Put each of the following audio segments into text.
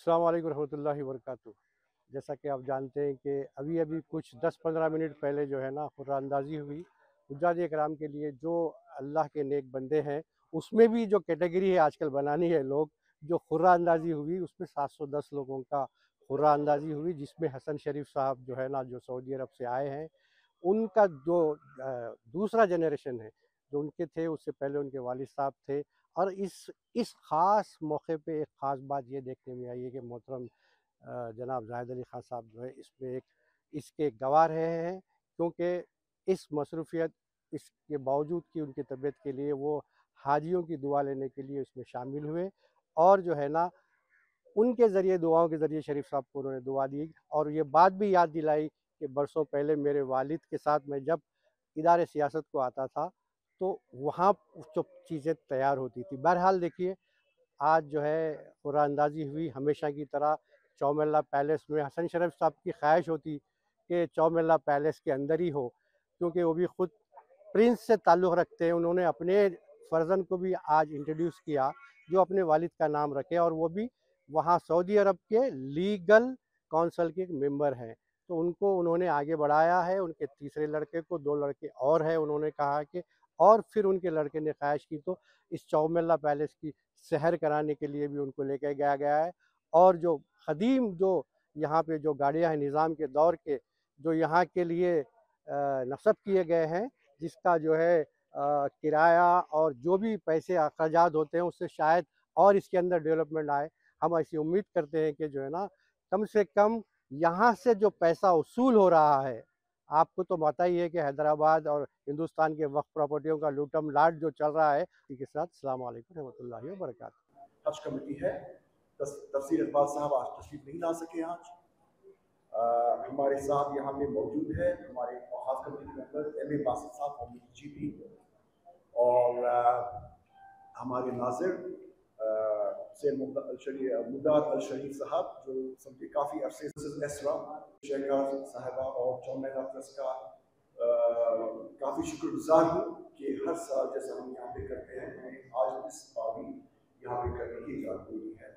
अस्सलाम वालेकुम रहमतुल्लाहि वबरकातुहू। जैसा कि आप जानते हैं कि अभी अभी कुछ 10-15 मिनट पहले जो है ना कुरानंदाज़ी हुई हुज्जाज इकराम के लिए। जो अल्लाह के नेक बंदे हैं उसमें भी जो कैटेगरी है आजकल बनानी है लोग, जो कुरानंदाज़ी हुई उसमें 710 लोगों का कुरानंदाज़ी हुई, जिसमें हसन शरीफ साहब जो है ना, जो सऊदी अरब से आए हैं, उनका जो दूसरा जनरेशन है, जो उनके थे उससे पहले उनके वालिद साहब थे। और इस ख़ास मौके पे एक ख़ास बात ये देखने में आई है कि मोहतरम जनाब ज़ाहिद अली ख़ान साहब जो है इसमें एक इसके गवाह रहे हैं, क्योंकि इस मसरूफ़ियत इसके बावजूद कि उनकी तबीयत के लिए वो हाजियों की दुआ लेने के लिए उसमें शामिल हुए। और जो है ना उनके ज़रिए, दुआओं के ज़रिए शरीफ साहब को उन्होंने दुआ दी और ये बात भी याद दिलाई कि बरसों पहले मेरे वालिद के साथ मैं जब इदारे सियासत को आता था तो वहाँ जो चीज़ें तैयार होती थी। बहरहाल देखिए, आज जो है कुरानंदाज़ी हुई हमेशा की तरह चौमिल्ला पैलेस में। हसन शरीफ साहब की ख्वाहिश होती कि चौमिल्ला पैलेस के अंदर ही हो, क्योंकि वो भी ख़ुद प्रिंस से ताल्लुक़ रखते हैं। उन्होंने अपने फ़र्जंद को भी आज इंट्रोड्यूस किया जो अपने वालिद का नाम रखे, और वो भी वहाँ सऊदी अरब के लीगल काउंसिल के मेंबर हैं। तो उनको उन्होंने आगे बढ़ाया है। उनके तीसरे लड़के को, 2 लड़के और हैं, उन्होंने कहा कि और फिर उनके लड़के ने ख्वाहिश की तो इस चौमिल्ला पैलेस की सैर कराने के लिए भी उनको लेके गया गया है। और जो क़दीम जो यहाँ पे जो गाड़ियाँ हैं निज़ाम के दौर के, जो यहाँ के लिए नस्ब किए गए हैं, जिसका जो है किराया और जो भी पैसे अखराजात होते हैं उससे शायद और इसके अंदर डेवलपमेंट आए। हम ऐसी उम्मीद करते हैं कि जो है ना, कम से कम यहाँ से जो पैसा वसूल हो रहा है, आपको तो पता ही है कि हैदराबाद और हिंदुस्तान के वक्फ प्रॉपर्टियों का लूटम लाट जो चल रहा है। इसी के साथ अस्सलाम वालेकुम रहमतुल्लाहि व बरकातहू। हज कमेटी है, तफसीर इकबाल साहब आज तशरीफ नहीं ला सके। आज हमारे साथ यहाँ पे मौजूद है हमारे हज कमेटी के मेंबर एम ए बासित साहब GP और हमारे नाज़िर सैयद मुदाद अल शरीफ साहब, जो समझे काफ़ी अरसे एसरा शेखर साहबा और चौमिल्ला ट्रस्ट का काफ़ी शुक्रगुजार हूँ कि हर साल जैसा हम यहाँ पे करते हैं, हमें आज इस बार भी यहाँ पे करने की इजाज़त हुई है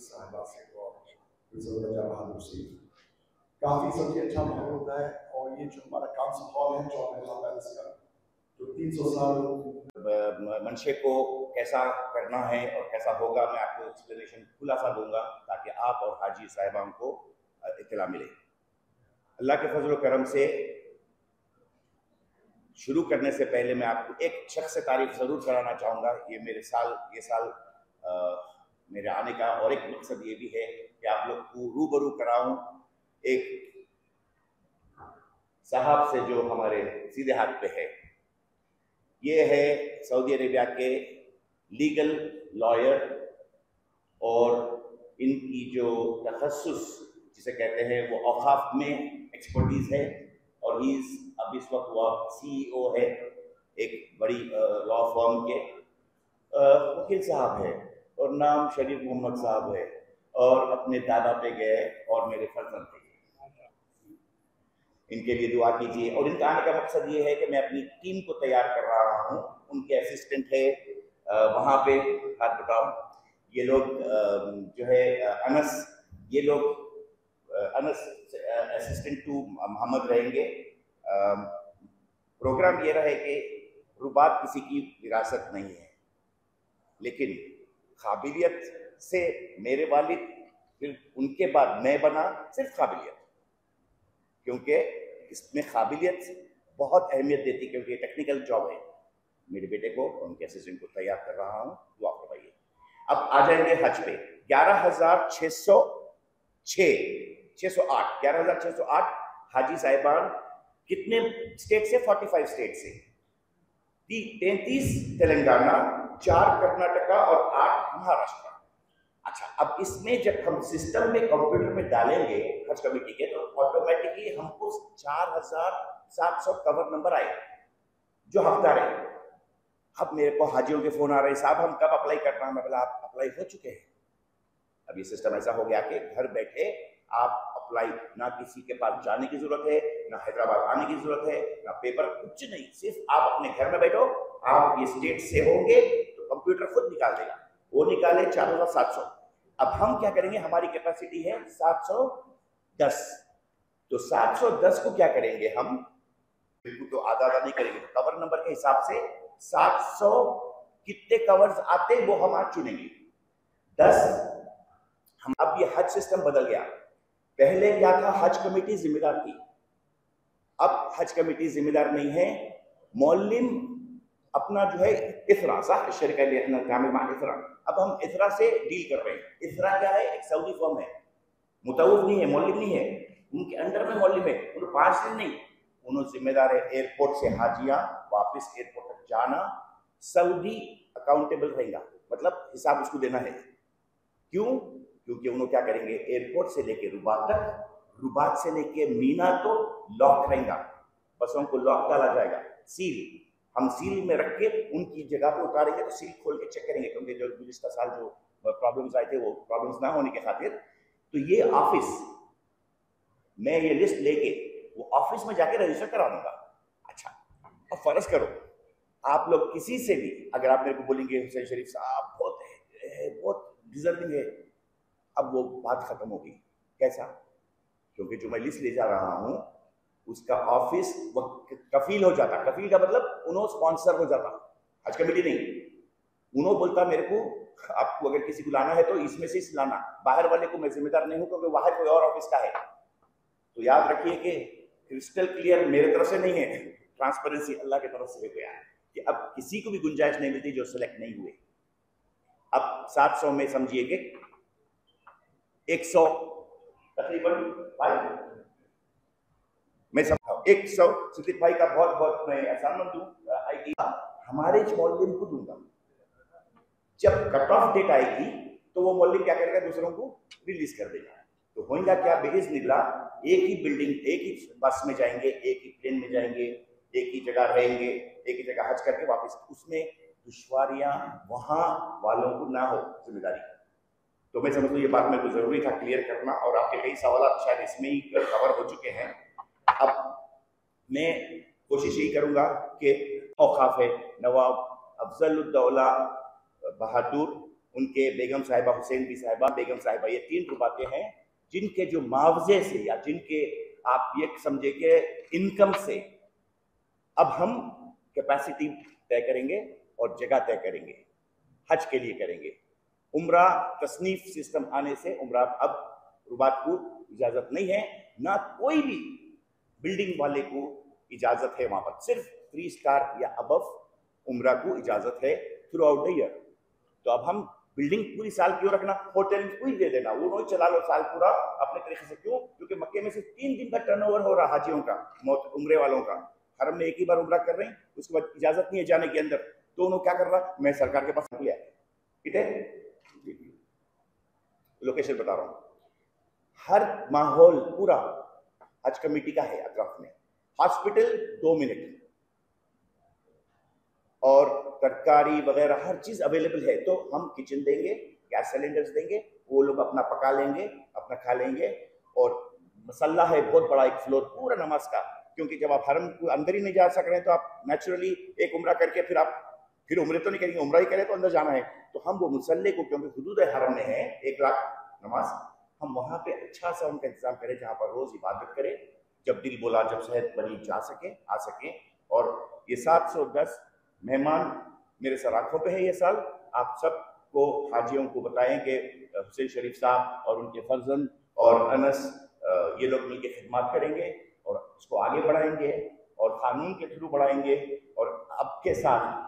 साहिबा से और बहादुर से। काफ़ी सबसे अच्छा माहौल होता है। और ये जो हमारा काउंसिल हॉल है चौमिल्ला पैलेस का, जो 300 साल मंशे को कैसा करना है और कैसा होगा, मैं आपको एक्सप्लेनेशन खुला सा दूंगा ताकि आप और हाजी साहिबान को इत्तला मिले। अल्लाह के फजल करम से शुरू करने से पहले मैं आपको एक शख्स से तारीफ ज़रूर कराना चाहूँगा। ये साल मेरे आने का और एक मकसद ये भी है कि आप लोग को रूबरू कराऊं एक साहब से जो हमारे सीधे हाथ पे है। ये है सऊदी अरेबिया के लीगल लॉयर और इनकी जो तखस्सुस जिसे कहते हैं वो औकाफ में एक्सपर्टीज़ है। और अब इस वक्त वो CEO है एक बड़ी लॉ फर्म के। वकील साहब है और नाम शरीफ मोहम्मद साहब है और अपने दादा पे गए और मेरे फर्जंद पे गए। इनके लिए दुआ कीजिए। और इनका आने का मकसद ये है कि मैं अपनी टीम को तैयार कर रहा हूँ। उनके असिस्टेंट है वहाँ पे, हाथ बताओ, ये लोग जो है अनस, ये लोग अनस असिस्टेंट टू मोहम्मद रहेंगे। प्रोग्राम ये रहे कि रुबात किसी की विरासत नहीं है, लेकिन काबिलियत से मेरे वालिद, फिर उनके बाद मैं बना सिर्फ काबिलियत, क्योंकि इसमें काबिलियत बहुत अहमियत देती, क्योंकि ये टेक्निकल जॉब है। मेरे बेटे को, उनके असिस्टेंट को तैयार कर रहा हूँ, दुआ करवाइए। अब आ जाएंगे हज पे। 11,608 हाजी साहिबान। कितने स्टेट से? 45 स्टेट से। 33 तेलंगाना, 4 कर्नाटका और 8 महाराष्ट्र। अच्छा, अब इसमें जब हम सिस्टम में कंप्यूटर में डालेंगे हज कमेटी के, तो ऑटोमेटिकली हमको 4,700 कवर नंबर आए जो हकदार है। अब मेरे को हाजियों के फोन आ रहे, साहब हम कब अप्लाई करना है? मैं बोला आप अप्लाई हो चुके हैं। अब ये सिस्टम ऐसा हो गया कि घर बैठे आप अप्लाई, ना किसी के पास जाने की जरूरत है, ना हैदराबाद आने की जरूरत है, ना पेपर, कुछ नहीं। सिर्फ आप अपने घर में बैठो, आप ये स्टेट से होंगे तो कंप्यूटर खुद निकाल देगा। वो निकाले 4,700। अब हम क्या करेंगे, हमारी कैपेसिटी है 710, तो 710 को क्या करेंगे हम, बिल्कुल तो आधा आधा नहीं करेंगे, तो कवर नंबर के हिसाब से 700 कितने कवर्स आते वो हम आज चुनेंगे 10। हम अब ये हज सिस्टम बदल गया, पहले क्या था, हज कमेटी जिम्मेदार थी, अब हज कमेटी जिम्मेदार नहीं है, मौलिम अपना जो है इफरा इफरा, अब हम इफरा से डील कर रहे हैं। इफरा क्या है, एक सऊदी फर्म है, मुतवफ नहीं है, मौलिम नहीं है, उनके अंडर में मौलिम है, उन्हें 5 दिन नहीं, उन्होंने जिम्मेदार है एयरपोर्ट से हाजियां वापस एयरपोर्ट तक जाना, सऊदी अकाउंटेबल रहेगा, मतलब हिसाब उसको देना है। क्यों? क्योंकि उन्होंने क्या करेंगे, एयरपोर्ट से लेके रुबात तक, रुबात से लेके मीना तो लॉक रहेगा, बसों को लॉक डाला जाएगा, सील हम सील में रख के उनकी जगह पे उतारेंगे, तो सील खोल के चेक करेंगे, क्योंकि जो गुज़िश्ता साल जो प्रॉब्लम्स आए थे वो प्रॉब्लम्स ना होने के खातिर। तो ये ऑफिस, मैं ये लिस्ट लेके वो ऑफिस में जाके रजिस्टर करा दूंगा। अच्छा, अब फर्ज करो आप लोग किसी से भी अगर आप मेरे को बोलेंगे हुसैन शरीफ साहब बहुत डिजर्विंग है, अब वो बात खत्म होगी। कैसा? क्योंकि जो मैं लिस्ट ले जा रहा हूं उसका ऑफिस वो कफील हो जाता, कफील का मतलब उन्होंने स्पॉन्सर हो जाता, हज कमेटी नहीं। उन्होंने बोलता मेरे को आपको अगर किसी को लाना है तो इसमें से लाना, बाहर वाले को मैं जिम्मेदार नहीं हूं क्योंकि बाहर कोई और ऑफिस का है। तो याद रखिए कि क्रिस्टल क्लियर मेरे तरफ से नहीं है, ट्रांसपेरेंसी अल्लाह की तरफ से गया है कि अब किसी को भी गुंजाइश नहीं मिलती जो सिलेक्ट नहीं हुए। अब 700 में समझिए कि 100 तकरीबन मैं समझा 100 सिद्दीक भाई का बहुत बहुत मैं एहसान दूं, आईटी हमारे मौलवी को दूंगा। जब कट ऑफ डेट आएगी तो वो मौलवी क्या करेगा, दूसरों को रिलीज कर देगा। तो होगा क्या, बेइज़्निल्लाह एक ही बिल्डिंग, एक ही बस में जाएंगे, एक ही प्लेन में जाएंगे, एक ही जगह रहेंगे, एक ही जगह हज करके वापस, उसमें दुश्वारियां वहां वालों को ना हो जिम्मेदारी। तो मैं समझता हूँ ये बात मेरे को जरूरी था क्लियर करना, और आपके कई सवाल शायद इसमें ही कवर हो चुके हैं। अब मैं कोशिश यही करूंगा कि औकाफ है नवाब अफजलुद्दौला बहादुर, उनके बेगम साहिबा, हुसैन भी साहिबा, बेगम साहिबा, ये 3 रुबाते हैं जिनके जो मुआवजे से या जिनके आप ये समझे कि इनकम से अब हम कैपेसिटी तय करेंगे और जगह तय करेंगे, हज के लिए करेंगे। उम्रा तसनीफ सिस्टम आने से उम्रा अब रुबात को इजाजत नहीं है, ना कोई भी बिल्डिंग वाले को इजाजत है, वहां पर सिर्फ 3 स्टार या अबव उम्रा को इजाजत है थ्रू आउट द ईयर। तो अब हम बिल्डिंग पूरी साल क्यों रखना, होटल को ही दे देना, वो रोज चला लो साल पूरा अपने तरीके से। क्यों? क्योंकि मक्के में से 3 दिन का टर्नओवर हो रहा हाजियों का, उम्रे वालों का, हरम में एक ही बार उम्रा कर रहे हैं, उसके बाद इजाजत नहीं है जाने के अंदर। तो उन्होंने क्या कर रहा, मैं सरकार के पास लिया, ठीक है, लोकेशन बता रहा हूं, हर माहौल पूरा हज कमेटी का है अतराफ में, हॉस्पिटल 2 मिनट और तरकारी वगैरह हर चीज अवेलेबल है। तो हम किचन देंगे, गैस सिलेंडर्स देंगे, वो लोग अपना पका लेंगे, अपना खा लेंगे। और मसल्ला है बहुत बड़ा, एक फ्लोर पूरा नमाज का, क्योंकि जब आप हरम को अंदर ही नहीं जा सक रहे हैं तो आप नेचुरली एक उम्रा करके फिर उम्रे तो नहीं करेंगे, उम्रा ही करें तो अंदर जाना है। तो हम वो मुसल्ले को, क्योंकि हुदूद हरम में है 1 लाख नमाज, हम वहां पे अच्छा सा उनका इंतजाम करें जहां पर रोज इबादत करें, जब दिल बोला जब सेहत बनी जा सके आ सके। और ये 710 मेहमान मेरे सर आंखों पे है ये साल। आप सबको हाजियों को बताएं कि हुसैन शरीफ साहब और उनके फर्जंद और अनस ये लोग मिलकर खिदमत करेंगे और उसको आगे बढ़ाएंगे और कानून के थ्रू बढ़ाएंगे। और अब के साथ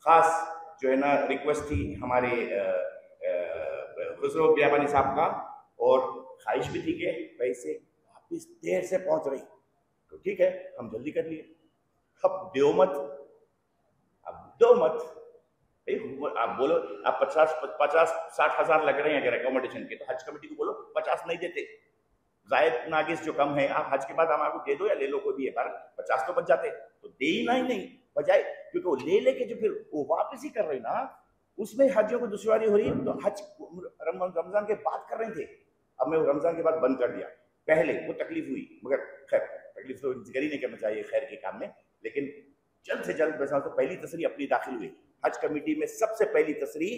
खास जो है ना रिक्वेस्ट थी हमारे खुसरो बियाबानी साहब का, और ख्वाहिश भी थी कि पैसे वापिस देर से पहुंच रही, तो ठीक है हम जल्दी कर लिए। अब दो मत आप बोलो, आप 50-60 हज़ार लग रहे हैं अगर एकोमोडेशन के, तो हज कमेटी को बोलो 50 नहीं देते, जायद नागिस जो कम है आप हज के बाद हमारे को दे दो या ले लो, कोई भी है, पर 50 तो बच जाते, तो दे ही नहीं बजाय, क्योंकि वो ले लेके जो फिर वो वापस ही कर रहे ना, उसमें हजियों को दुश्वारी हो रही है। तो हज रमजान के बाद कर रहे थे, अब मैं रमजान के बाद बंद कर दिया। पहले वो तकलीफ हुई, मगर खैर तकलीफ तो जिक्र ही नहीं करना चाहिए खैर के काम में, लेकिन जल्द से जल्द वैसा तो पहली तस्रीह अपनी दाखिल हुई, हज कमेटी में सबसे पहली तस्रीह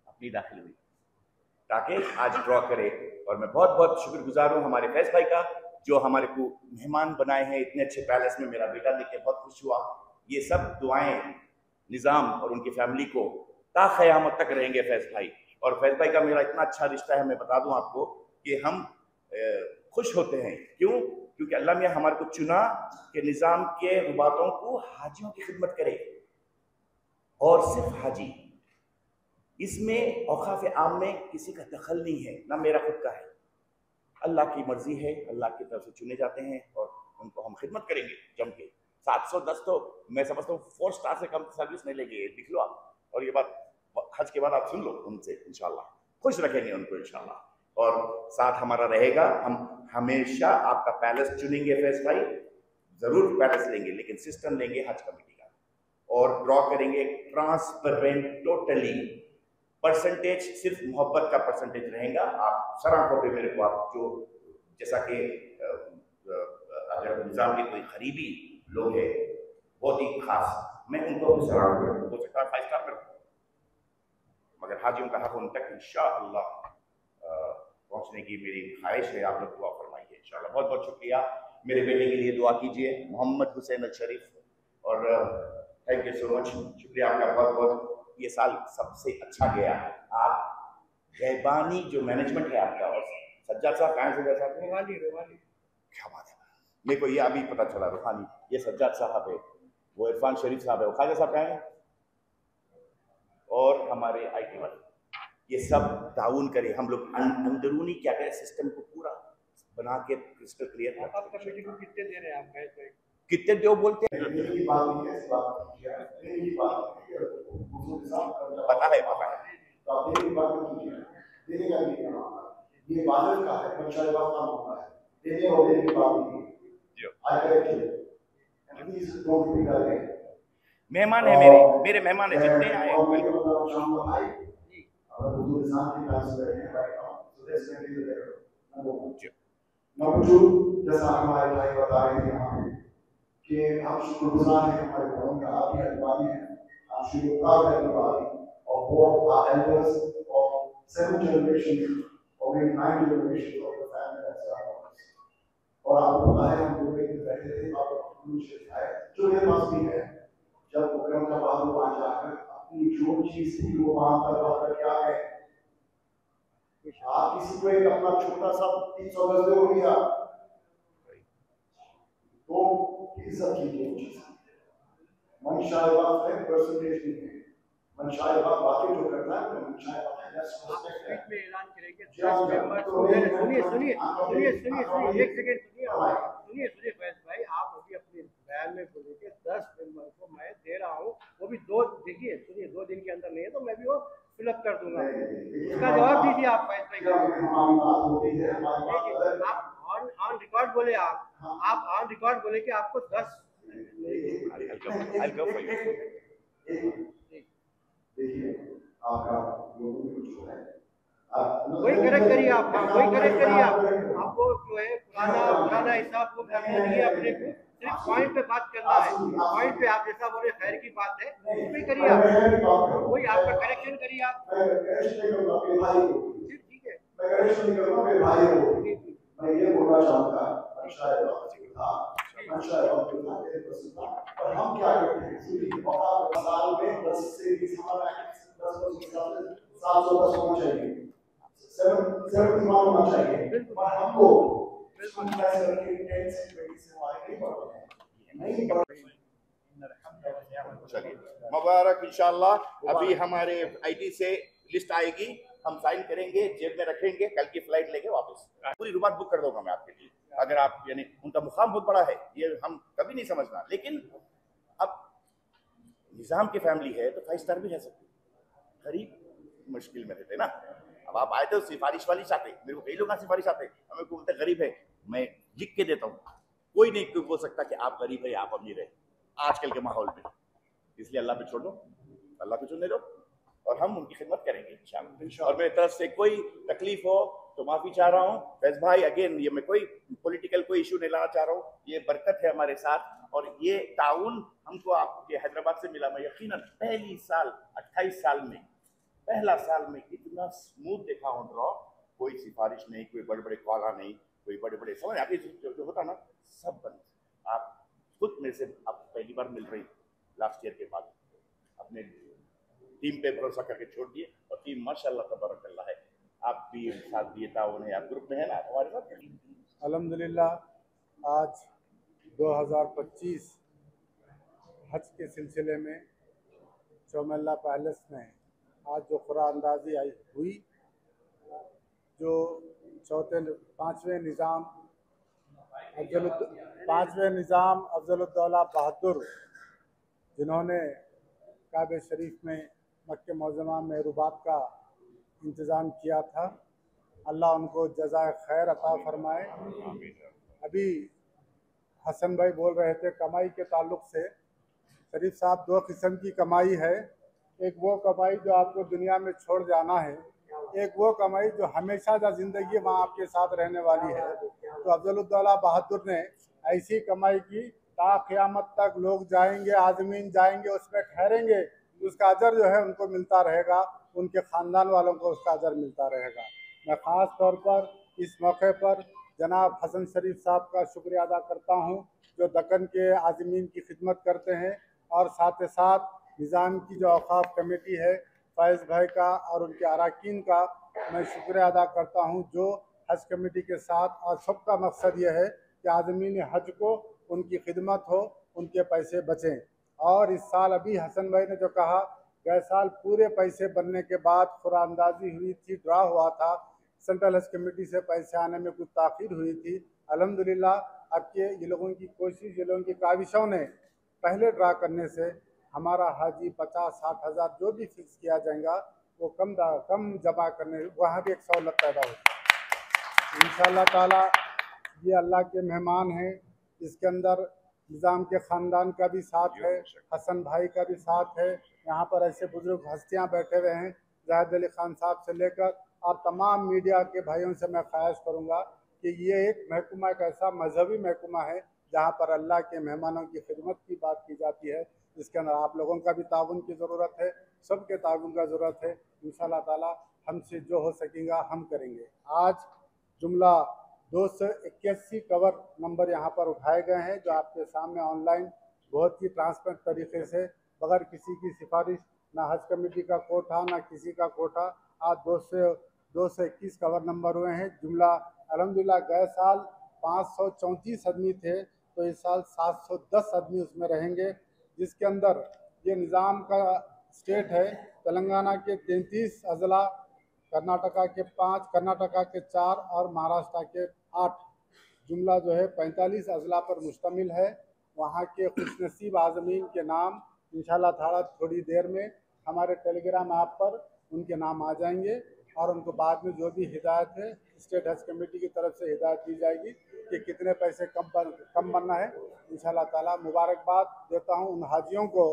अपनी दाखिल हुई। ताकि आज ड्रॉ करे। और मैं बहुत बहुत शुक्रगुजार हूँ हमारे फैज भाई का, जो हमारे को मेहमान बनाए हैं इतने अच्छे पैलेस में। मेरा बेटा देख के बहुत खुश हुआ। ये सब दुआएं निज़ाम और उनकी फैमिली को ता क़यामत तक रहेंगे फैज भाई। और फैज भाई का मेरा इतना अच्छा रिश्ता है, मैं बता दूं आपको कि हम खुश होते हैं। क्यों? क्योंकि अल्लाह मियाँ हमारे को चुना कि निज़ाम के रुबातों को हाजियों की खिदमत करे, और सिर्फ हाजी। इसमें औकाफ आम में किसी का दखल नहीं है, ना मेरा खुद का है। अल्लाह की मर्जी है, अल्लाह की तरफ से चुने जाते हैं और उनको हम खिदमत करेंगे जम के। 710 तो मैं समझता हूँ 4 स्टार से कम सर्विस नहीं लेंगे, लिख लो आप। और ये बात हज के बाद आप सुन लो उनसे, इंशाल्लाह खुश रखेंगे उनको इंशाल्लाह। और साथ हमारा रहेगा, हम हमेशा आपका पैलेस चुनेंगे फैज भाई, जरूर पैलेस लेंगे, लेकिन सिस्टम लेंगे हज कमेटी का, और ड्रॉ करेंगे ट्रांसपेरेंट टोटली। परसेंटेज सिर्फ मोहब्बत का परसेंटेज रहेगा। आप सराखों पे मेरे को आप जो जैसा कि अगर निज़ाम के कोई करीबी लोग हैं बहुत ही खास, मैं उनको भी सराह हो सकता है 5 स्टार में, मगर हाजियों का हक उन तक इंशाअल्लाह पहुंचने की मेरी ख्वाहिश है। आप लोग दुआ फरमाइए इंशाअल्लाह। बहुत बहुत शुक्रिया। मेरे बेटे के लिए दुआ कीजिए, मोहम्मद हुसैन अल शरीफ, और थैंक यू सो मच। शुक्रिया आपका बहुत बहुत। ये साल सबसे अच्छा गया। आप गैबानी जो मैनेजमेंट है आपका, और सज्जाद साहब कहाँ से गए साहब? रोहानी। क्या बात है, मेरे को ये अभी पता चला। रोहानी ये सज्जाद साहब है, वो इरफान शरीफ साहब है, वो ख्वाजा साहब कहाँ हैं, और हमारे IT वाले। ये सब ताउन करे, हम लोग अंदरूनी क्या करें, सिस्टम को पूरा बना के क्रिस्टल क्लियर। आप कमेटी को कितने दे रहे हैं आप? कितने दो बोलते हैं? पता है। मेहमान है मेरे मेहमान है जितने आए। नंबर 2, जैसा हमारे भाई बता रहे थे यहाँ पे कि हम शुक्रगुजार हैं हमारे बड़ों का, आप ही अल्बानी हैं, हम शुक्रगुजार हैं अल्बानी और वो our elders of 7 generations or maybe 9 generations of the family that's our. और आपको पता है हम लोग एक बैठे थे, आप कुछ है जो मेरे पास भी है, जब प्रोग्राम का बाद वो आ जाकर अपनी जो चीज थी वो वहां पर क्या है, आप किसी को एक अपना छोटा सा 300 गज दे दिया तो इज्जत कीजिए। मनशाइबा है परसेंटेज नहीं है, मनशाइबा बातें जो करता है मनशाइबा आप में ऐलान करेंगे 10 मेंबर। सुनिए एक सेकंड सुनिए फैज भाई, आप अभी अपने बयान में बोलेंगे 10 मेंबर को मैं दे रहा हूँ, वो भी 2 देखिए सुनिए 2 दिन के अंदर नहीं है तो मैं भी वो फिलअप कर दूंगा। उसका जवाब दीजिए आप फैज भाई। आप ऑन रिकॉर्ड बोले, आप ऑन रिकॉर्ड बोले कि आपको 10 वही करेक्ट करिए आप, आपको जो है पुराना हिसाब वो करना नहीं है, अपने को सिर्फ पॉइंट पे बात करना है। पॉइंट पे आप जैसा बोले खैर की बात है उसमें करिए आप, वही आपका करेक्शन करिए आप। ठीक है, मैं ये बोलना चाहूँगा और हम क्या करते हैं साल में 10 से 20 710 होना चाहिए, 70 होना चाहिए, पर हम लोग चलिए मुबारक इंशाल्लाह। अभी हमारे IT से लिस्ट आएगी, हम साइन करेंगे, जेब में रखेंगे, कल की फ्लाइट लेके वापस। पूरी रुबात बुक कर दूंगा मैं आपके लिए, अगर आप यानी उनका मुकाम बहुत बड़ा है, ये हम कभी नहीं समझना। लेकिन अब निज़ाम की फैमिली है तो 5 स्टार भी रह सकती, गरीब मुश्किल में रहते ना। अब आप आए तो सिफारिश वाली चाहते, मेरे को कई लोग सिफारिश आते, हमें को बोलते गरीब है, मैं लिख के देता हूँ, कोई नहीं बोल सकता कि आप गरीब है या आप अमीर है आजकल के माहौल में। इसलिए अल्लाह पे छोड़ दो, अल्लाह को चुनने दो, और हम उनकी खिदमत करेंगे इंशाअल्लाह। और मेरी तरफ से कोई तकलीफ हो तो माफ़ी चाह रहा हूँ फैज भाई। अगेन ये मैं कोई पॉलिटिकल कोई इशू नहीं लाना चाह रहा हूँ, ये बरकत है हमारे साथ, और ये ताउन हमको आपके हैदराबाद से मिला। मैं यकीनन पहली साल 28 साल में पहला साल में इतना स्मूथ देखा हूँ ड्रॉ, कोई सिफारिश नहीं, कोई बड़े बड़े कॉला नहीं, कोई बड़े बड़े समझ आपके जो होता ना सब बंद। आप खुद मेरे से आप पहली बार मिल रही लास्ट ईयर के बाद, अपने टीम पे भरोसा करके छोड़ दिए और टीम माशाल्लाह तबारकल्लाह है। आप भी साथ दिए ताउन है, आप ग्रुप में है ना हमारे साथ। अल्हम्दुलिल्लाह आज 2025 हज के सिलसिले में चौमल्ला पैलेस में आज जो कुरानंदाजी हुई, जो पाँचवें निज़ाम अफजलुद्दौला बहादुर जिन्होंने काबे शरीफ में मक्के मुअज़्ज़मा में रुबात का इंतज़ाम किया था, अल्लाह उनको जज़ाए खैर अता फरमाए। अभी हसन भाई बोल रहे थे कमाई के ताल्लुक़ से, शरीफ साहब दो किस्म की कमाई है, एक वो कमाई जो आपको दुनिया में छोड़ जाना है, एक वो कमाई जो हमेशा जा ज़िंदगी वहाँ आपके साथ रहने वाली है। तो अफजलुद्दौला बहादुर ने ऐसी कमाई की ता क़यामत तक लोग जाएंगे, आज़मीन जाएंगे, उसमें ठहरेंगे, उसका अजर जो है उनको मिलता रहेगा, उनके ख़ानदान वालों को उसका अजर मिलता रहेगा। मैं ख़ास तौर पर इस मौके पर जनाब हसन शरीफ साहब का शुक्रिया अदा करता हूँ जो दक्कन के आज़मीन की खिदमत करते हैं, और साथ ही साथ निज़ाम की जो औक़ाफ़ कमेटी है फैज़ भाई का और उनके अरकान का मैं शुक्रिया अदा करता हूँ जो हज कमेटी के साथ, और सबका मकसद ये है कि आज़मीन हज को उनकी खिदमत हो, उनके पैसे बचें। और इस साल अभी हसन भाई ने जो कहा, गए साल पूरे पैसे बनने के बाद कुरानंदाजी हुई थी, ड्रा हुआ था, सेंट्रल हज कमेटी से पैसे आने में कुछ ताख़ीर हुई थी। अल्हम्दुलिल्लाह अब के ये लोगों की कोशिश, ये लोगों की काविशों ने पहले ड्रा करने से हमारा हाजी 50-60 हज़ार जो भी फिक्स किया जाएगा वो कम जमा करने, वहाँ भी एक सहूलत पैदा होगी इंशाअल्लाह ताला। ये अल्लाह के मेहमान हैं, इसके अंदर निज़ाम के ख़ानदान का भी साथ है, हसन भाई का भी साथ है, यहाँ पर ऐसे बुज़ुर्ग हस्तियाँ बैठे हुए हैं जाहिद अली ख़ान साहब से लेकर, और तमाम मीडिया के भाइयों से मैं ख्वाहिश करूँगा कि ये एक महकमा, एक ऐसा मजहबी महकमा है जहाँ पर अल्लाह के मेहमानों की खिदमत की बात की जाती है। इसके अंदर आप लोगों का भी ताउन की ज़रूरत है, सबके ताउन का ज़रूरत है। इंशाअल्लाह ताला हमसे जो हो सकेगा हम करेंगे। आज जुमला 281 कवर नंबर यहाँ पर उठाए गए हैं जो आपके सामने ऑनलाइन बहुत ही ट्रांसपेरेंट तरीके से, बगैर किसी की सिफारिश, ना हज कमेटी का कोठा ना किसी का कोठा, आज 221 कवर नंबर हुए हैं। जुमला अल्हम्दुलिल्लाह गए साल 534 आदमी थे, तो इस साल 710 आदमी उसमें रहेंगे, जिसके अंदर ये निज़ाम का स्टेट है तेलंगाना के 33 अजला, कर्नाटका के 5, कर्नाटका के 4 और महाराष्ट्र के 8। जुमला जो है 45 अजला पर मुश्तमिल है। वहाँ के खुशनसीब आज़मीन के नाम इंशाअल्लाह ताला थोड़ी देर में हमारे टेलीग्राम ऐप पर उनके नाम आ जाएंगे, और उनको बाद में जो भी हिदायत है स्टेट हज कमेटी की तरफ से हिदायत दी जाएगी कि कितने पैसे कम बनना है। इंशाअल्लाह ताला मुबारकबाद देता हूँ उन हाजियों को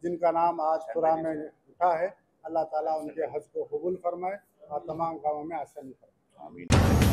जिनका नाम आज कुरान में उठा है। अल्लाह ताला उनके हज को कबूल फरमाए और तमाम कामों में आसानी फरमाए। आमीन।